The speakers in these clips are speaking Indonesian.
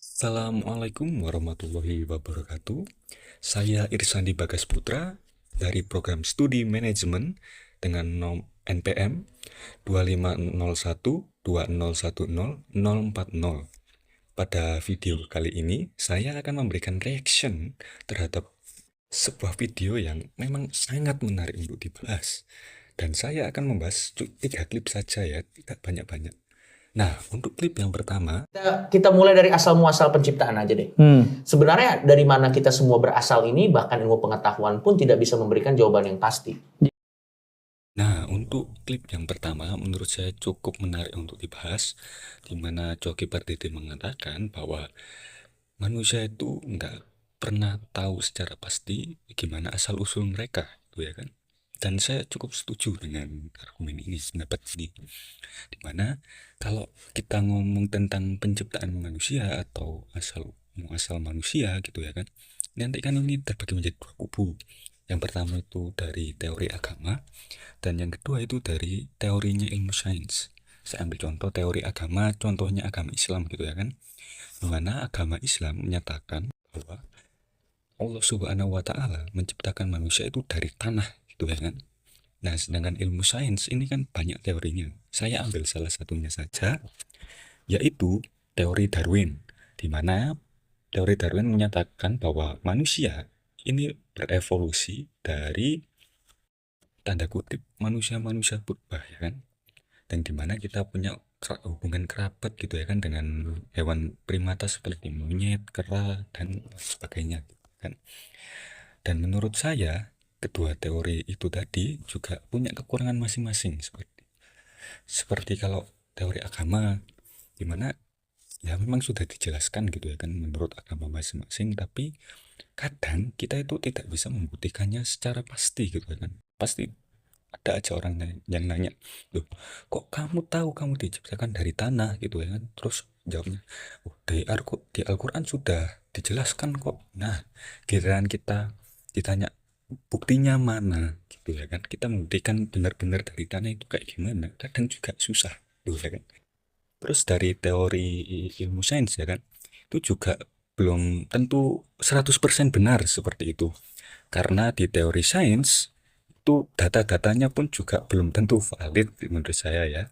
Assalamualaikum warahmatullahi wabarakatuh. Saya Irsandi Bagas Putra dari program studi manajemen dengan NPM 2501201040. Pada video kali ini, saya akan memberikan reaction terhadap sebuah video yang memang sangat menarik untuk dibahas. Dan saya akan membahas 3 klip saja ya, tidak banyak-banyak. Nah, untuk klip yang pertama, Kita mulai dari asal muasal penciptaan aja deh. Sebenarnya dari mana kita semua berasal ini, bahkan ilmu pengetahuan pun tidak bisa memberikan jawaban yang pasti. Nah, untuk klip yang pertama menurut saya cukup menarik untuk dibahas, di mana Coki Pardede mengatakan bahwa manusia itu nggak pernah tahu secara pasti gimana asal-usul mereka, gitu ya kan? Dan saya cukup setuju dengan argumen ini, pendapat ini. Dimana kalau kita ngomong tentang penciptaan manusia atau asal muasal manusia gitu ya kan, nanti kan ini terbagi menjadi 2 kubu. Yang pertama itu dari teori agama, dan yang kedua itu dari teorinya ilmu sains. Saya ambil contoh teori agama, contohnya agama Islam gitu ya kan, dimana agama Islam menyatakan bahwa Allah Subhanahu wa Ta'ala menciptakan manusia itu dari tanah gitu ya kan. Nah, sedangkan ilmu sains ini kan banyak teorinya. Saya ambil salah satunya saja, yaitu teori Darwin, di mana teori Darwin menyatakan bahwa manusia ini berevolusi dari tanda kutip manusia-manusia purba ya kan, dan di mana kita punya hubungan kerabat gitu ya kan dengan hewan primata seperti monyet, kera dan sebagainya gitu kan. Dan menurut saya kedua teori itu tadi juga punya kekurangan masing-masing, seperti kalau teori agama, dimana ya memang sudah dijelaskan gitu ya kan menurut agama masing-masing, tapi kadang kita itu tidak bisa membuktikannya secara pasti gitu ya kan. Pasti ada aja orang yang nanya, loh kok kamu tahu kamu diciptakan dari tanah gitu ya kan, terus jawabnya, oh, di Al-Quran sudah dijelaskan kok. Nah, giliran kita ditanya buktinya mana gitu ya kan, kita membuktikan benar-benar dari tanah itu kayak gimana, kadang juga susah gitu ya kan. Terus dari teori ilmu sains ya kan, itu juga belum tentu 100% benar seperti itu. Karena di teori sains, itu data-datanya pun juga belum tentu valid menurut saya ya.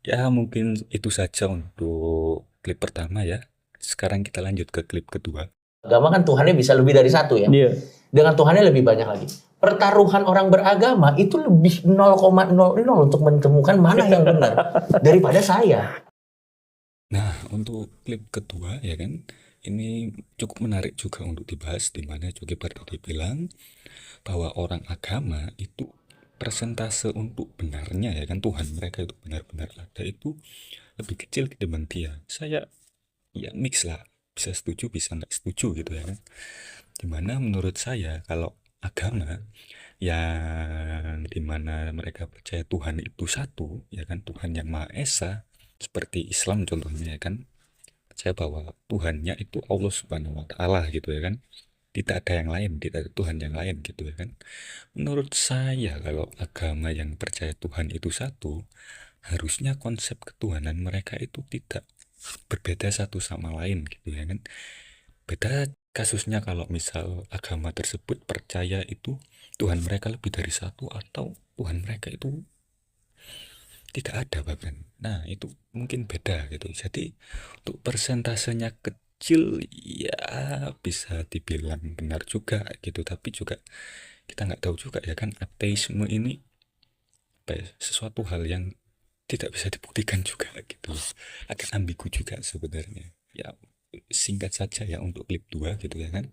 Ya mungkin itu saja untuk klip pertama ya. Sekarang kita lanjut ke klip kedua. Agama kan Tuhannya bisa lebih dari satu ya. Iya. Dengan Tuhannya lebih banyak lagi. Pertaruhan orang beragama itu lebih 0,00 untuk menemukan mana yang benar daripada saya. Nah, untuk klip kedua ya kan, ini cukup menarik juga untuk dibahas, di mana Coki Pardede bilang bahwa orang agama itu persentase untuk benarnya ya kan, Tuhan mereka itu benar-benar ada itu lebih kecil ketimbang dia. Saya ya mix lah, bisa setuju bisa nggak setuju gitu ya kan. Dimana menurut saya kalau agama yang dimana mereka percaya Tuhan itu satu ya kan, Tuhan yang Maha Esa, seperti Islam contohnya ya kan, percaya bahwa Tuhannya itu Allah Subhanahu wa Ta'ala gitu ya kan, tidak ada yang lain, tidak ada Tuhan yang lain gitu ya kan. Menurut saya kalau agama yang percaya Tuhan itu satu, harusnya konsep ketuhanan mereka itu tidak berbeda satu sama lain gitu ya kan. Beda kasusnya kalau misal agama tersebut percaya itu Tuhan mereka lebih dari satu, atau Tuhan mereka itu tidak ada bahkan. Nah, itu mungkin beda gitu. Jadi untuk persentasenya kecil ya bisa dibilang benar juga gitu, tapi juga kita nggak tahu juga ya kan, ateisme ini apa ya, sesuatu hal yang tidak bisa dibuktikan juga gitu, agak ambigu juga sebenarnya ya. Singkat saja ya untuk klip 2 gitu ya kan.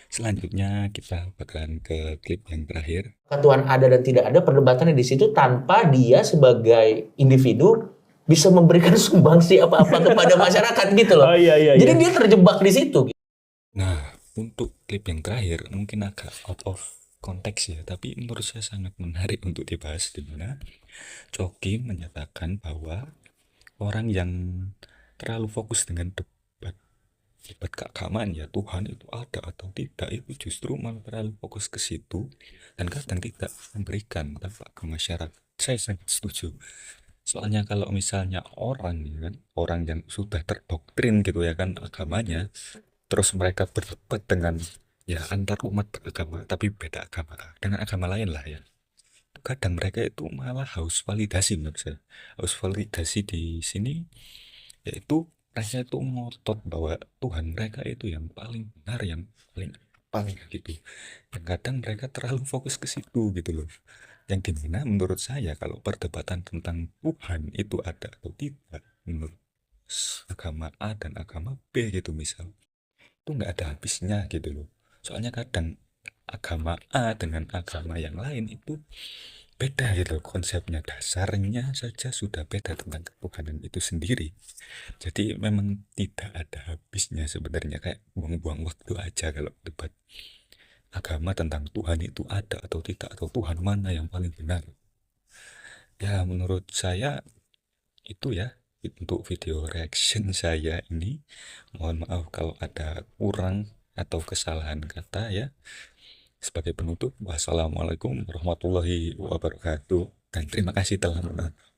Selanjutnya kita bakalan ke klip yang terakhir. Tuhan ada dan tidak ada, perdebatannya di situ tanpa dia sebagai individu bisa memberikan sumbangsi apa-apa kepada masyarakat gitu loh. Oh iya Jadi iya. dia terjebak di situ. Nah, untuk klip yang terakhir mungkin agak out of konteks ya, tapi menurut saya sangat menarik untuk dibahas, di mana Coki menyatakan bahwa orang yang terlalu fokus dengan debat keagamaan ya, Tuhan itu ada atau tidak, itu justru malah terlalu fokus ke situ dan kadang tidak memberikan dampak ke masyarakat. Saya sangat setuju. Soalnya kalau misalnya orang ya kan, orang yang sudah terdoktrin gitu ya kan agamanya, terus mereka berdebat dengan ya antar umat beragama tapi beda agama dengan agama lain lah ya. Kadang mereka itu malah haus validasi menurut saya. Haus validasi di sini yaitu mereka itu ngotot bahwa Tuhan mereka itu yang paling benar, yang paling paling gitu. Dan kadang mereka terlalu fokus ke situ gitu loh. Yang dimana menurut saya kalau perdebatan tentang Tuhan itu ada atau tidak menurut agama A dan agama B gitu misal, itu nggak ada habisnya gitu loh. Soalnya kadang agama A dengan agama yang lain itu beda gitu loh, konsepnya dasarnya saja sudah beda tentang ketuhanan itu sendiri. Jadi memang tidak ada habisnya sebenarnya, kayak buang-buang waktu aja kalau debat agama tentang Tuhan itu ada atau tidak, atau Tuhan mana yang paling benar. Ya menurut saya itu ya untuk video reaction saya ini. Mohon maaf kalau ada kurang atau kesalahan kata ya. Sebagai penutup, wassalamualaikum warahmatullahi wabarakatuh. Dan terima kasih telah menonton.